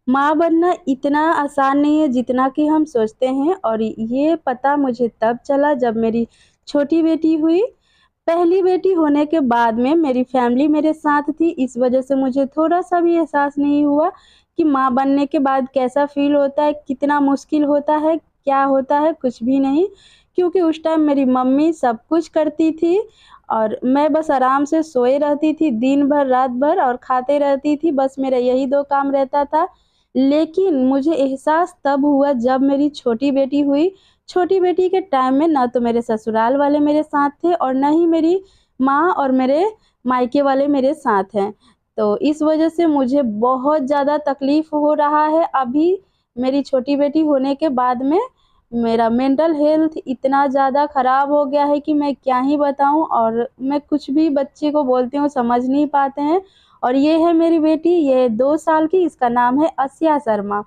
माँ बनना इतना आसान नहीं है जितना कि हम सोचते हैं, और ये पता मुझे तब चला जब मेरी छोटी बेटी हुई। पहली बेटी होने के बाद में मेरी फैमिली मेरे साथ थी, इस वजह से मुझे थोड़ा-सा भी एहसास नहीं हुआ कि माँ बनने के बाद कैसा फ़ील होता है, कितना मुश्किल होता है, क्या होता है, कुछ भी नहीं। क्योंकि उस टाइम मेरी मम्मी सब कुछ करती थी और मैं बस आराम से सोए रहती थी दिन भर, रात भर, और खाते रहती थी, बस मेरा यही 2 काम रहता था। लेकिन मुझे एहसास तब हुआ जब मेरी छोटी बेटी हुई। छोटी बेटी के टाइम में ना तो मेरे ससुराल वाले मेरे साथ थे और ना ही मेरी माँ और मेरे मायके वाले मेरे साथ हैं। तो इस वज़ह से मुझे बहुत ज़्यादा तकलीफ़ हो रहा है अभी। मेरी छोटी बेटी होने के बाद में मेरा मेंटल हेल्थ इतना ज़्यादा ख़राब हो गया है कि मैं क्या ही बताऊँ, और मैं कुछ भी बच्चे को बोलती हूँ समझ नहीं पाते हैं। और ये है मेरी बेटी, ये 2 साल की, इसका नाम है अस्या शर्मा।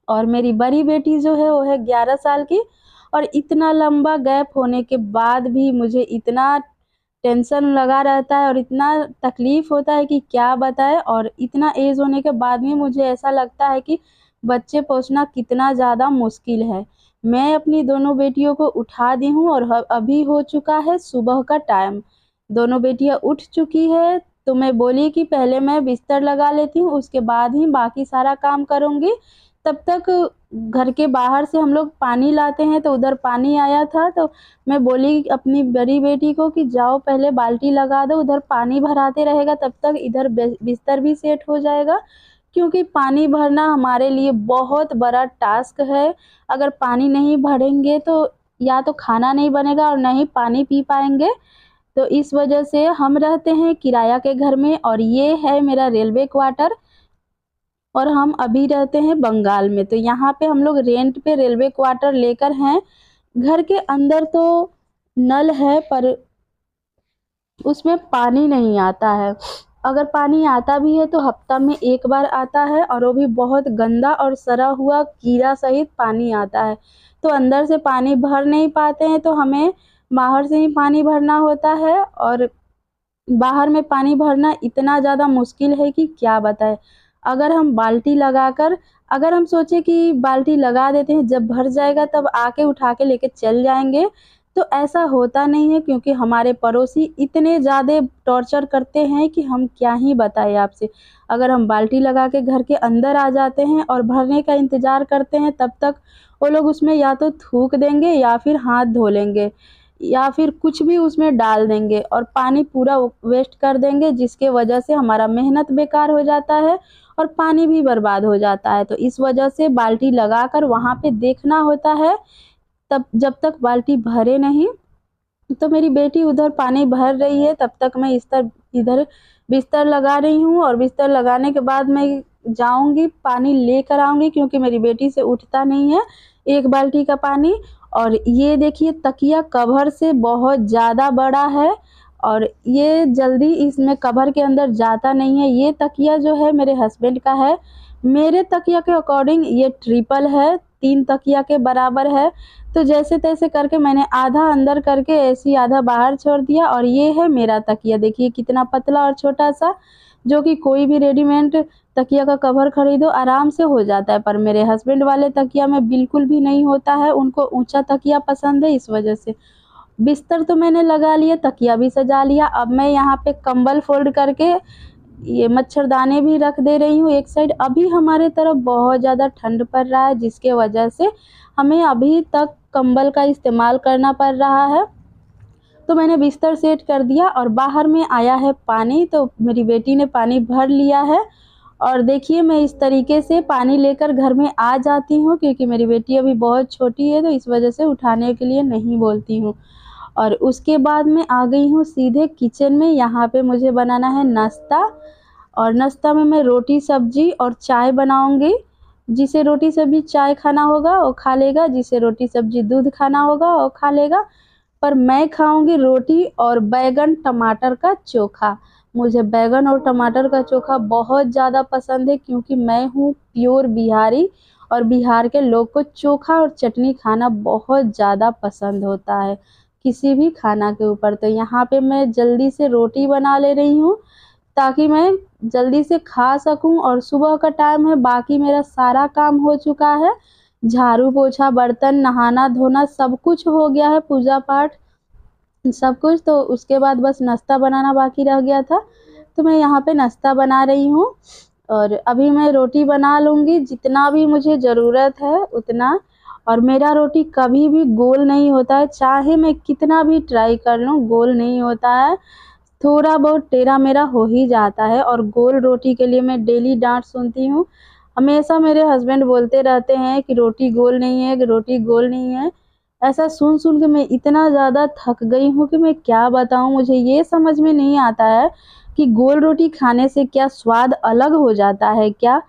और मेरी बड़ी बेटी जो है वो है 11 साल की। और इतना लंबा गैप होने के बाद भी मुझे इतना टेंशन लगा रहता है और इतना तकलीफ़ होता है कि क्या बताएँ, और इतना एज होने के बाद भी मुझे ऐसा लगता है कि बच्चे पोसना कितना ज़्यादा मुश्किल है। मैं अपनी दोनों बेटियों को उठा दी हूँ और अभी हो चुका है सुबह का टाइम। दोनों बेटियाँ उठ चुकी है, तो मैं बोली कि पहले मैं बिस्तर लगा लेती हूँ, उसके बाद ही बाकी सारा काम करूँगी। तब तक घर के बाहर से हम लोग पानी लाते हैं, तो उधर पानी आया था, तो मैं बोली अपनी बड़ी बेटी को कि जाओ पहले बाल्टी लगा दो, उधर पानी भराते रहेगा तब तक इधर बिस्तर भी सेट हो जाएगा। क्योंकि पानी भरना हमारे लिए बहुत बड़ा टास्क है। अगर पानी नहीं भरेंगे तो या तो खाना नहीं बनेगा और ना ही पानी पी पाएँगे। तो इस वजह से हम रहते हैं किराया के घर में, और ये है मेरा रेलवे क्वार्टर, और हम अभी रहते हैं बंगाल में। तो यहाँ पे हम लोग रेंट पे रेलवे क्वार्टर लेकर हैं। घर के अंदर तो नल है पर उसमें पानी नहीं आता है। अगर पानी आता भी है तो हफ्ता में 1 बार आता है, और वो भी बहुत गंदा और सड़ा हुआ कीड़ा सहित पानी आता है। तो अंदर से पानी भर नहीं पाते हैं, तो हमें बाहर से ही पानी भरना होता है। और बाहर में पानी भरना इतना ज़्यादा मुश्किल है कि क्या बताएँ। अगर हम बाल्टी लगाकर अगर हम सोचे कि बाल्टी लगा देते हैं, जब भर जाएगा तब आके उठा के लेके चल जाएँगे, तो ऐसा होता नहीं है, क्योंकि हमारे पड़ोसी इतने ज़्यादा टॉर्चर करते हैं कि हम क्या ही बताएँ आपसे। अगर हम बाल्टी लगा के घर के अंदर आ जाते हैं और भरने का इंतज़ार करते हैं, तब तक वो लोग उसमें या तो थूक देंगे या फिर हाथ धो लेंगे, या फिर कुछ भी उसमें डाल देंगे और पानी पूरा वेस्ट कर देंगे, जिसके वजह से हमारा मेहनत बेकार हो जाता है और पानी भी बर्बाद हो जाता है। तो इस वजह से बाल्टी लगाकर वहाँ पे देखना होता है, तब जब तक बाल्टी भरे नहीं। तो मेरी बेटी उधर पानी भर रही है, तब तक मैं इधर बिस्तर लगा रही हूँ, और बिस्तर लगाने के बाद मैं जाऊँगी पानी लेकर आऊँगी, क्योंकि मेरी बेटी से उठता नहीं है 1 बाल्टी का पानी। और ये देखिए तकिया कवर से बहुत ज़्यादा बड़ा है, और ये जल्दी इसमें कवर के अंदर जाता नहीं है। ये तकिया जो है मेरे हस्बैंड का है। मेरे तकिया के अकॉर्डिंग ये ट्रिपल है, 3 तकिया के बराबर है। तो जैसे-तैसे करके मैंने आधा अंदर करके ऐसे ही आधा बाहर छोड़ दिया, और ये है मेरा तकिया। देखिए कितना पतला और छोटा-सा, जो कि कोई भी रेडीमेड तकिया का कवर खरीदो आराम से हो जाता है, पर मेरे हस्बैंड वाले तकिया में बिल्कुल भी नहीं होता है, उनको ऊँचा तकिया पसंद है, इस वजह से। बिस्तर तो मैंने लगा लिया, तकिया भी सजा लिया, अब मैं यहाँ पे कंबल फ़ोल्ड करके ये मच्छरदानी भी रख दे रही हूँ एक साइड। अभी हमारे तरफ बहुत ज़्यादा ठंड पड़ रहा है, जिसके वजह से हमें अभी तक कंबल का इस्तेमाल करना पड़ रहा है। तो मैंने बिस्तर सेट कर दिया, और बाहर में आया है पानी, तो मेरी बेटी ने पानी भर लिया है। और देखिए मैं इस तरीके से पानी लेकर घर में आ जाती हूँ, क्योंकि मेरी बेटी अभी बहुत छोटी है, तो इस वजह से उठाने के लिए नहीं बोलती हूँ। और उसके बाद मैं आ गई हूँ सीधे किचन में, यहाँ पे मुझे बनाना है नाश्ता। और नाश्ता में मैं रोटी सब्ज़ी और चाय बनाऊँगी। जिसे रोटी सब्ज़ी चाय खाना होगा वो खा लेगा, जिसे रोटी सब्ज़ी दूध खाना होगा वो खा लेगा। पर मैं खाऊँगी रोटी और बैंगन टमाटर का चोखा। मुझे बैंगन और टमाटर का चोखा बहुत ज़्यादा पसंद है, क्योंकि मैं हूँ प्योर बिहारी, और बिहार के लोग को चोखा और चटनी खाना बहुत ज़्यादा पसंद होता है, किसी भी खाना के ऊपर। तो यहाँ पे मैं जल्दी से रोटी बना ले रही हूँ, ताकि मैं जल्दी से खा सकूं। और सुबह का टाइम है, बाकी मेरा सारा काम हो चुका है, झाड़ू पोछा बर्तन नहाना धोना सब कुछ हो गया है, पूजा पाठ सब कुछ। तो उसके बाद बस नाश्ता बनाना बाकी रह गया था, तो मैं यहाँ पे नाश्ता बना रही हूँ। और अभी मैं रोटी बना लूँगी, जितना भी मुझे ज़रूरत है उतना। और मेरा रोटी कभी भी गोल नहीं होता है, चाहे मैं कितना भी ट्राई कर लूँ गोल नहीं होता है, थोड़ा बहुत टेढ़ा मेरा हो ही जाता है। और गोल रोटी के लिए मैं डेली डांट सुनती हूँ। हमेशा मेरे हस्बैंड बोलते रहते हैं कि रोटी गोल नहीं है, कि रोटी गोल नहीं है। ऐसा सुन सुन के मैं इतना ज़्यादा थक गई हूँ कि मैं क्या बताऊँ। मुझे ये समझ में नहीं आता है कि गोल रोटी खाने से क्या स्वाद अलग हो जाता है क्या?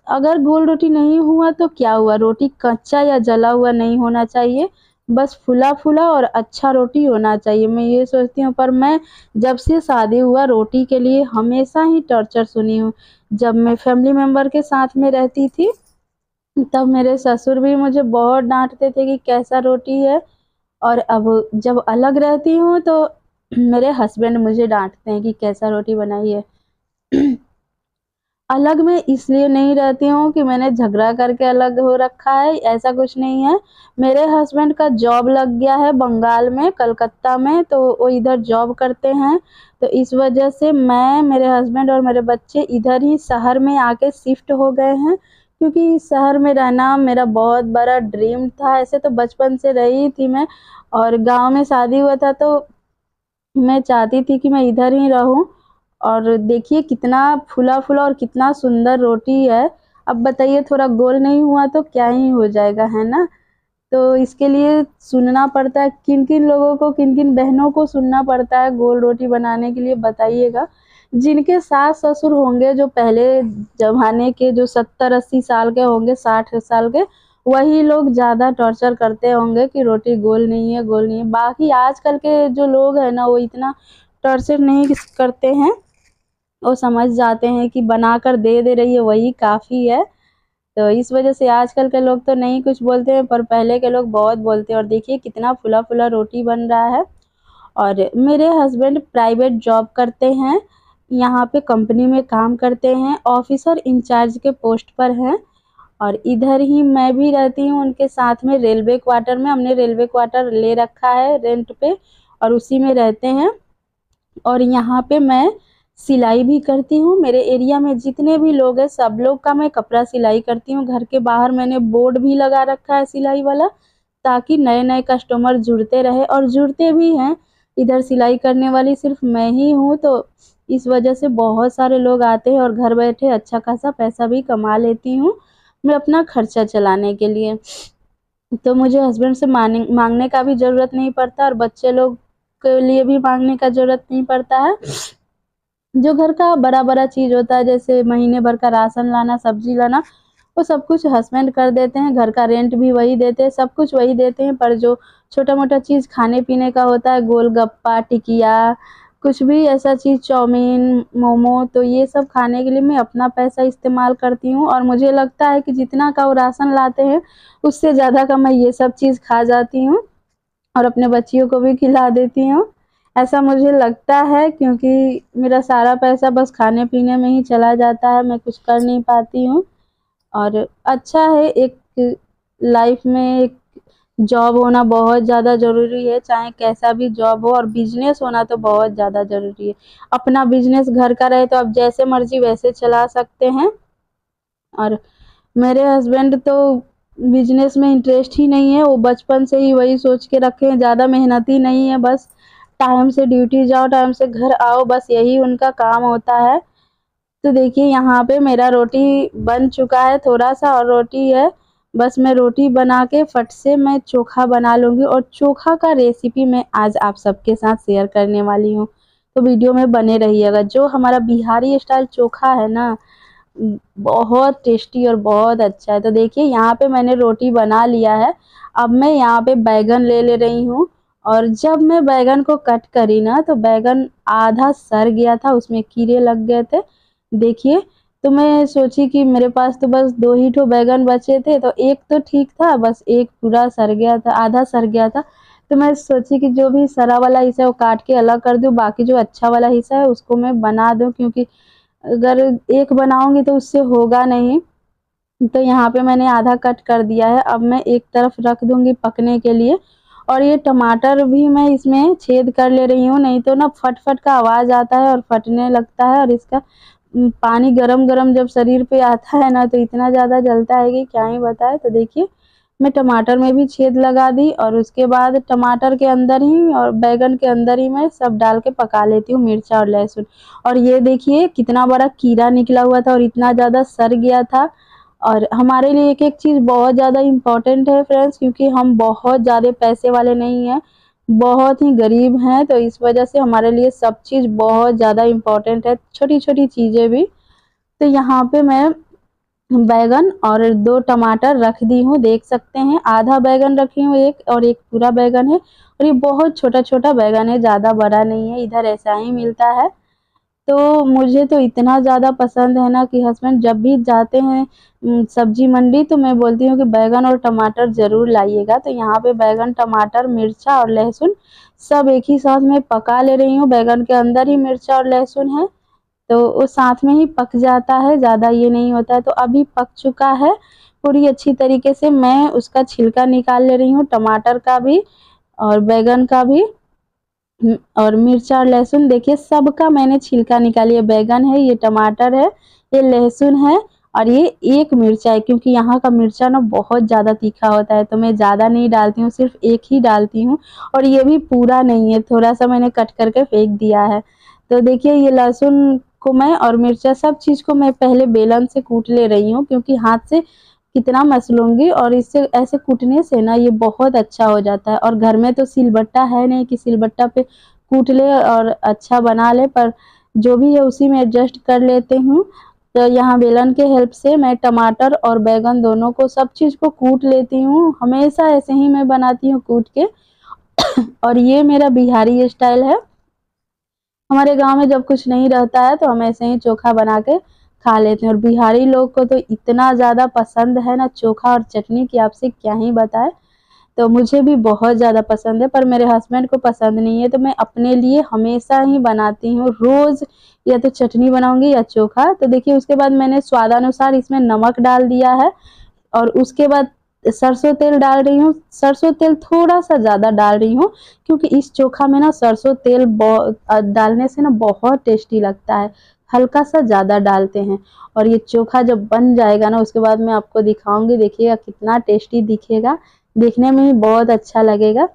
अगर गोल रोटी नहीं हुआ तो क्या हुआ, रोटी कच्चा या जला हुआ नहीं होना चाहिए, बस फूला-फूला और अच्छा रोटी होना चाहिए, मैं ये सोचती हूँ। पर मैं जब से शादी हुआ रोटी के लिए हमेशा ही टॉर्चर सुनी हूँ। जब मैं फैमिली मेंबर के साथ में रहती थी, तब मेरे ससुर भी मुझे बहुत डाँटते थे कि कैसा रोटी है। और अब जब अलग रहती हूँ तो मेरे हस्बैंड मुझे डाँटते हैं कि कैसा रोटी बनाई है। अलग मैं इसलिए नहीं रहती हूँ कि मैंने झगड़ा करके अलग हो रखा है, ऐसा कुछ नहीं है। मेरे हस्बैंड का जॉब लग गया है बंगाल में, कलकत्ता में, तो वो इधर जॉब करते हैं। तो इस वजह से मैं, मेरे हस्बैंड और मेरे बच्चे इधर ही शहर में आके शिफ्ट हो गए हैं, क्योंकि शहर में रहना मेरा बहुत बड़ा ड्रीम था। ऐसे तो बचपन से रही थी मैं, और गाँव में शादी हुआ था तो मैं चाहती थी कि मैं इधर ही रहूँ। और देखिए कितना फूला-फूला और कितना सुंदर रोटी है। अब बताइए थोड़ा गोल नहीं हुआ तो क्या ही हो जाएगा, है ना? तो इसके लिए सुनना पड़ता है, किन-किन लोगों को, किन-किन बहनों को सुनना पड़ता है गोल रोटी बनाने के लिए, बताइएगा। जिनके सास-ससुर होंगे जो पहले ज़माने के, जो 70-80 साल के होंगे, 60 साल के, वही लोग ज़्यादा टॉर्चर करते होंगे कि रोटी गोल नहीं है, गोल नहीं है। बाकी आजकल के जो लोग हैं ना, वो इतना टॉर्चर नहीं करते हैं। वो समझ जाते हैं कि बनाकर दे रही है वही काफ़ी है। तो इस वज़ह से आजकल के लोग तो नहीं कुछ बोलते हैं, पर पहले के लोग बहुत बोलते हैं। और देखिए कितना फूला-फूला रोटी बन रहा है। और मेरे हस्बैंड प्राइवेट जॉब करते हैं, यहाँ पे कंपनी में काम करते हैं, ऑफ़िसर इंचार्ज के पोस्ट पर हैं। और इधर ही मैं भी रहती हूँ उनके साथ में रेलवे क्वार्टर में। हमने रेलवे क्वार्टर ले रखा है रेंट पे, और उसी में रहते हैं। और यहाँ पे मैं सिलाई भी करती हूँ। मेरे एरिया में जितने भी लोग हैं सब लोग का मैं कपड़ा सिलाई करती हूँ। घर के बाहर मैंने बोर्ड भी लगा रखा है सिलाई वाला, ताकि नए-नए कस्टमर जुड़ते रहे, और जुड़ते भी हैं। इधर सिलाई करने वाली सिर्फ़ मैं ही हूँ, तो इस वजह से बहुत सारे लोग आते हैं, और घर बैठे अच्छा खासा पैसा भी कमा लेती हूँ, मैं अपना खर्चा चलाने के लिए। तो मुझे हस्बैंड से माँगने का भी ज़रूरत नहीं पड़ता, और बच्चे लोग के लिए भी माँगने का ज़रूरत नहीं पड़ता है। जो घर का बड़ा-बड़ा चीज़ होता है, जैसे महीने भर का राशन लाना, सब्ज़ी लाना, वो सब कुछ हस्बैंड कर देते हैं। घर का रेंट भी वही देते हैं, सब कुछ वही देते हैं। पर जो छोटा-मोटा चीज़ खाने-पीने का होता है, गोलगप्पा, टिकिया, कुछ भी ऐसा चीज़, चाउमीन, मोमो, तो ये सब खाने के लिए मैं अपना पैसा इस्तेमाल करती हूँ। और मुझे लगता है कि जितना का वो राशन लाते हैं, उससे ज़्यादा का मैं ये सब चीज़ खा जाती हूँ, और अपने बच्चियों को भी खिला देती हूँ। ऐसा मुझे लगता है, क्योंकि मेरा सारा पैसा बस खाने-पीने में ही चला जाता है, मैं कुछ कर नहीं पाती हूँ। और अच्छा है, एक लाइफ़ में एक जॉब होना बहुत ज़्यादा ज़रूरी है, चाहे कैसा भी जॉब हो, और बिज़नेस होना तो बहुत ज़्यादा ज़रूरी है। अपना बिज़नेस घर का रहे तो आप जैसे मर्ज़ी वैसे चला सकते हैं। और मेरे हस्बैंड तो बिज़नेस में इंटरेस्ट ही नहीं है, वो बचपन से ही वही सोच के रखे हैं, ज़्यादा मेहनती नहीं है, बस टाइम से ड्यूटी जाओ, टाइम से घर आओ, बस यही उनका काम होता है। तो देखिए यहाँ पे मेरा रोटी बन चुका है, थोड़ा-सा और रोटी है, बस मैं रोटी बना के फट से मैं चोखा बना लूँगी, और चोखा का रेसिपी मैं आज आप सबके साथ शेयर करने वाली हूँ, तो वीडियो में बने रहिएगा। जो हमारा बिहारी स्टाइल चोखा है ना, बहुत टेस्टी और बहुत अच्छा है। तो देखिए यहाँ पे मैंने रोटी बना लिया है, अब मैं यहाँ पे बैंगन ले रही हूँ। और जब मैं बैंगन को कट करी ना, तो बैंगन आधा सड़ गया था, उसमें कीड़े लग गए थे, देखिए। तो मैं सोची कि मेरे पास तो बस 2 ही ठो बैंगन बचे थे, तो एक तो ठीक था, बस एक पूरा सड़ गया था, आधा सड़ गया था। तो मैं सोची कि जो भी सड़ा वाला हिस्सा है वो काट के अलग कर दूँ, बाकी जो अच्छा वाला हिस्सा है उसको मैं बना दूँ, क्योंकि अगर एक बनाऊँगी तो उससे होगा नहीं। तो यहाँ पे मैंने आधा कट कर दिया है। अब मैं एक तरफ रख दूँगी पकने के लिए, और ये टमाटर भी मैं इसमें छेद कर ले रही हूँ, नहीं तो ना फट-फट का आवाज़ आता है और फटने लगता है, और इसका पानी गरम-गरम जब शरीर पे आता है ना तो इतना ज़्यादा जलता है कि क्या ही बताएँ। तो देखिए, मैं टमाटर में भी छेद लगा दी, और उसके बाद टमाटर के अंदर ही और बैंगन के अंदर ही मैं सब डाल के पका लेती हूँ मिर्चा और लहसुन। और ये देखिए कितना बड़ा कीड़ा निकला हुआ था और इतना ज़्यादा सड़ गया था। और हमारे लिए एक-एक चीज़ बहुत ज़्यादा इम्पोर्टेंट है फ्रेंड्स, क्योंकि हम बहुत ज़्यादा पैसे वाले नहीं हैं, बहुत ही गरीब हैं, तो इस वज़ह से हमारे लिए सब चीज़ बहुत ज़्यादा इम्पोर्टेंट है, छोटी-छोटी चीज़ें भी। तो यहाँ पे मैं बैंगन और 2 टमाटर रख दी हूँ, देख सकते हैं। आधा बैंगन रखी हूँ, एक और एक पूरा बैंगन है, और ये बहुत छोटा-छोटा बैंगन है, ज़्यादा बड़ा नहीं है, इधर ऐसा ही मिलता है। तो मुझे तो इतना ज़्यादा पसंद है ना कि हस्बैंड जब भी जाते हैं सब्ज़ी मंडी, तो मैं बोलती हूँ कि बैंगन और टमाटर ज़रूर लाइएगा। तो यहाँ पे बैंगन, टमाटर, मिर्चा और लहसुन सब एक ही साथ में पका ले रही हूँ। बैंगन के अंदर ही मिर्चा और लहसुन है, तो वो साथ में ही पक जाता है, ज़्यादा ये नहीं होता है। तो अभी पक चुका है पूरी अच्छी तरीके से। मैं उसका छिलका निकाल ले रही हूँ, टमाटर का भी और बैंगन का भी। और मिर्चा और लहसुन देखिए सबका मैंने छिलका निकाली है। बैंगन है, ये टमाटर है, ये लहसुन है, और ये एक मिर्चा है, क्योंकि यहाँ का मिर्चा ना बहुत ज़्यादा तीखा होता है, तो मैं ज़्यादा नहीं डालती हूँ, सिर्फ़ एक ही डालती हूँ। और ये भी पूरा नहीं है, थोड़ा-सा मैंने कट करके फेंक दिया है। तो देखिए ये लहसुन को मैं और मिर्चा सब चीज़ को मैं पहले बेलन से कूट ले रही हूँ, क्योंकि हाथ से कितना मसलूँगी, और इससे ऐसे कूटने से ना ये बहुत अच्छा हो जाता है। और घर में तो सिलबट्टा है नहीं कि सिलबट्टा पे कूट ले और अच्छा बना ले, पर जो भी है उसी में एडजस्ट कर लेती हूँ। तो यहाँ बेलन के हेल्प से मैं टमाटर और बैंगन दोनों को, सब चीज़ को कूट लेती हूँ। हमेशा ऐसे ही मैं बनाती हूँ कूट के। और ये मेरा बिहारी स्टाइल है। हमारे गाँव में जब कुछ नहीं रहता है तो हम ऐसे ही चोखा बना के खा लेते हैं, और बिहारी लोग को तो इतना ज़्यादा पसंद है ना चोखा और चटनी कि आपसे क्या ही बताएँ। तो मुझे भी बहुत ज़्यादा पसंद है, पर मेरे हस्बैंड को पसंद नहीं है, तो मैं अपने लिए हमेशा ही बनाती हूँ। रोज़ या तो चटनी बनाऊँगी या चोखा। तो देखिए उसके बाद मैंने स्वादानुसार इसमें नमक डाल दिया है, और उसके बाद सरसों तेल डाल रही हूँ। सरसों तेल थोड़ा-सा ज़्यादा डाल रही हूँ, क्योंकि इस चोखा में ना सरसों तेल डालने से ना बहुत टेस्टी लगता है। हल्का-सा ज़्यादा डालते हैं, और ये चोखा जब बन जाएगा ना उसके बाद मैं आपको दिखाऊँगी, देखिएगा कितना टेस्टी दिखेगा। देखने में ही बहुत अच्छा लगेगा।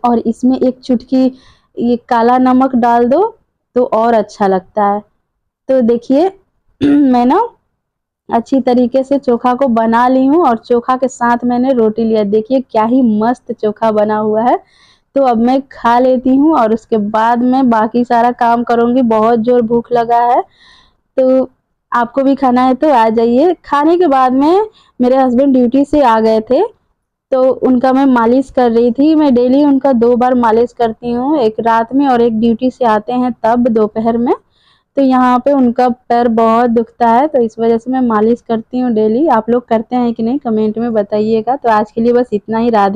और इसमें एक चुटकी ये काला नमक डाल दो तो और अच्छा लगता है। तो देखिए मैं ना अच्छी तरीके से चोखा को बना ली हूँ, और चोखा के साथ मैंने रोटी लिया। देखिए क्या ही मस्त चोखा बना हुआ है। तो अब मैं खा लेती हूँ और उसके बाद मैं बाकी सारा काम करूँगी। बहुत ज़ोर भूख लगा है, तो आपको भी खाना है तो आ जाइए। खाने के बाद में मेरे हस्बैंड ड्यूटी से आ गए थे, तो उनका मैं मालिश कर रही थी। मैं डेली उनका 2 बार मालिश करती हूँ, एक रात में और एक ड्यूटी से आते हैं तब दोपहर में। तो यहाँ पे उनका पैर बहुत दुखता है, तो इस वज़ह से मैं मालिश करती हूँ डेली। आप लोग करते हैं कि नहीं कमेंट में बताइएगा। तो आज के लिए बस इतना ही। राधे